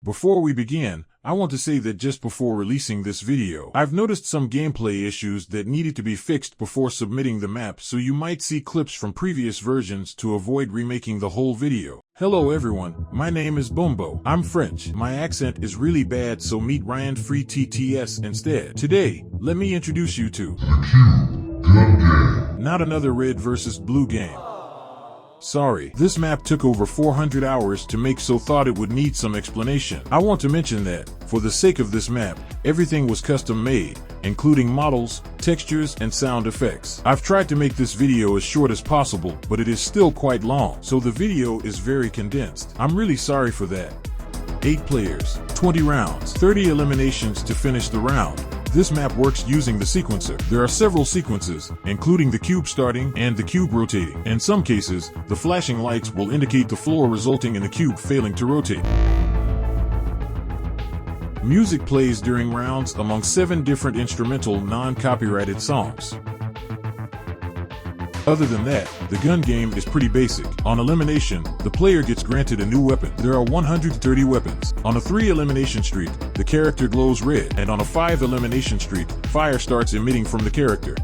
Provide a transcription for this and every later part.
Before we begin, I want to say that just before releasing this video, I've noticed some gameplay issues that needed to be fixed before submitting the map, so you might see clips from previous versions to avoid remaking the whole video. Hello everyone, my name is Bumbo. I'm French. My accent is really bad, so meet Ryan Free TTS instead. Today, let me introduce you to The Cube Gun Game. Not another red versus blue game. Sorry, this map took over 400 hours to make, so thought it would need some explanation. I want to mention that, for the sake of this map, everything was custom made, including models, textures, and sound effects. I've tried to make this video as short as possible, but it is still quite long, so the video is very condensed. I'm really sorry for that. 8 players, 20 rounds, 30 eliminations to finish the round. This map works using the sequencer. There are several sequences, including the cube starting and the cube rotating. In some cases, the flashing lights will indicate the floor, resulting in the cube failing to rotate. Music plays during rounds among 7 different instrumental non-copyrighted songs. Other than that, the gun game is pretty basic. On elimination, the player gets granted a new weapon. There are 130 weapons. On a 3 elimination streak, the character glows red, and on a 5 elimination streak, fire starts emitting from the character.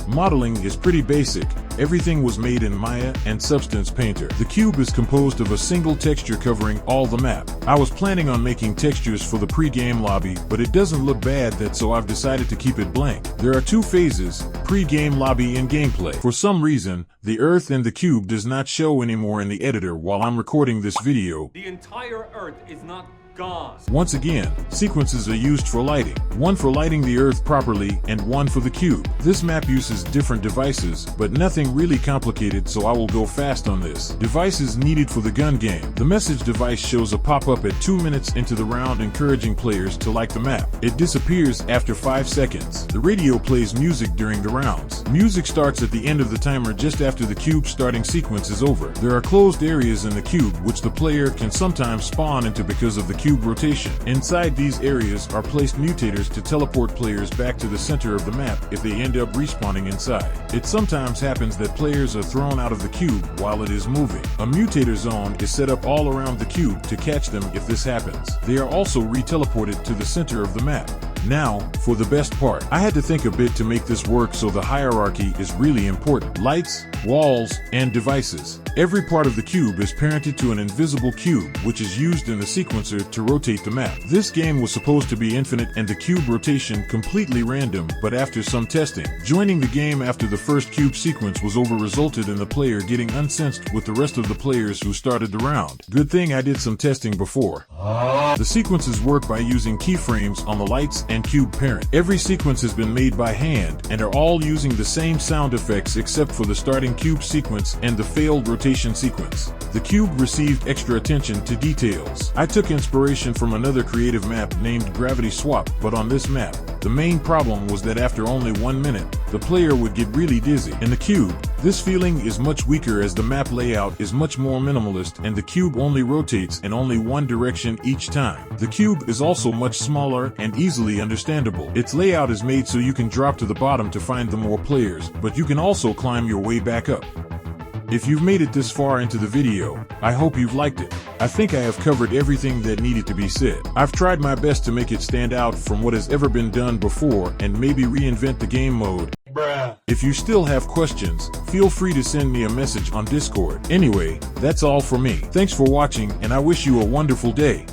Modeling is pretty basic. Everything was made in Maya and Substance Painter. The cube is composed of a single texture covering all the map. I was planning on making textures for the pre-game lobby, but it doesn't look bad, so I've decided to keep it blank. There are 2 phases, pre-game lobby and gameplay. For some reason, the Earth and the cube does not show anymore in the editor while I'm recording this video. The entire Earth is not gone. Once again, sequences are used for lighting. One for lighting the Earth properly, and one for the cube. This map uses different devices, but nothing really complicated, so I will go fast on this. Devices needed for the gun game. The message device shows a pop-up at 2 minutes into the round encouraging players to like the map. It disappears after 5 seconds. The radio plays music during the rounds. Music starts at the end of the timer just after the cube starting sequence is over. There are closed areas in the cube which the player can sometimes spawn into because of the cube rotation. Inside these areas are placed mutators to teleport players back to the center of the map if they end up respawning inside. It sometimes happens that players are thrown out of the cube while it is moving. A mutator zone is set up all around the cube to catch them if this happens. They are also re-teleported to the center of the map. Now, for the best part. I had to think a bit to make this work, so the hierarchy is really important. Lights, walls, and devices. Every part of the cube is parented to an invisible cube, which is used in the sequencer to rotate the map. This game was supposed to be infinite and the cube rotation completely random, but after some testing, joining the game after the first cube sequence was over resulted in the player getting unsensed with the rest of the players who started the round. Good thing I did some testing before. The sequences work by using keyframes on the lights and cube parent. Every sequence has been made by hand and are all using the same sound effects except for the starting cube sequence and the failed rotation sequence. The cube received extra attention to details. I took inspiration from another creative map named Gravity Swap, but on this map, the main problem was that after only 1 minute, the player would get really dizzy. In the cube, this feeling is much weaker as the map layout is much more minimalist and the cube only rotates in only one direction each time. The cube is also much smaller and easily understandable. Its layout is made so you can drop to the bottom to find the more players, but you can also climb your way back up. If you've made it this far into the video, I hope you've liked it. I think I have covered everything that needed to be said. I've tried my best to make it stand out from what has ever been done before and maybe reinvent the game mode. If you still have questions, feel free to send me a message on Discord. Anyway, that's all for me. Thanks for watching and I wish you a wonderful day.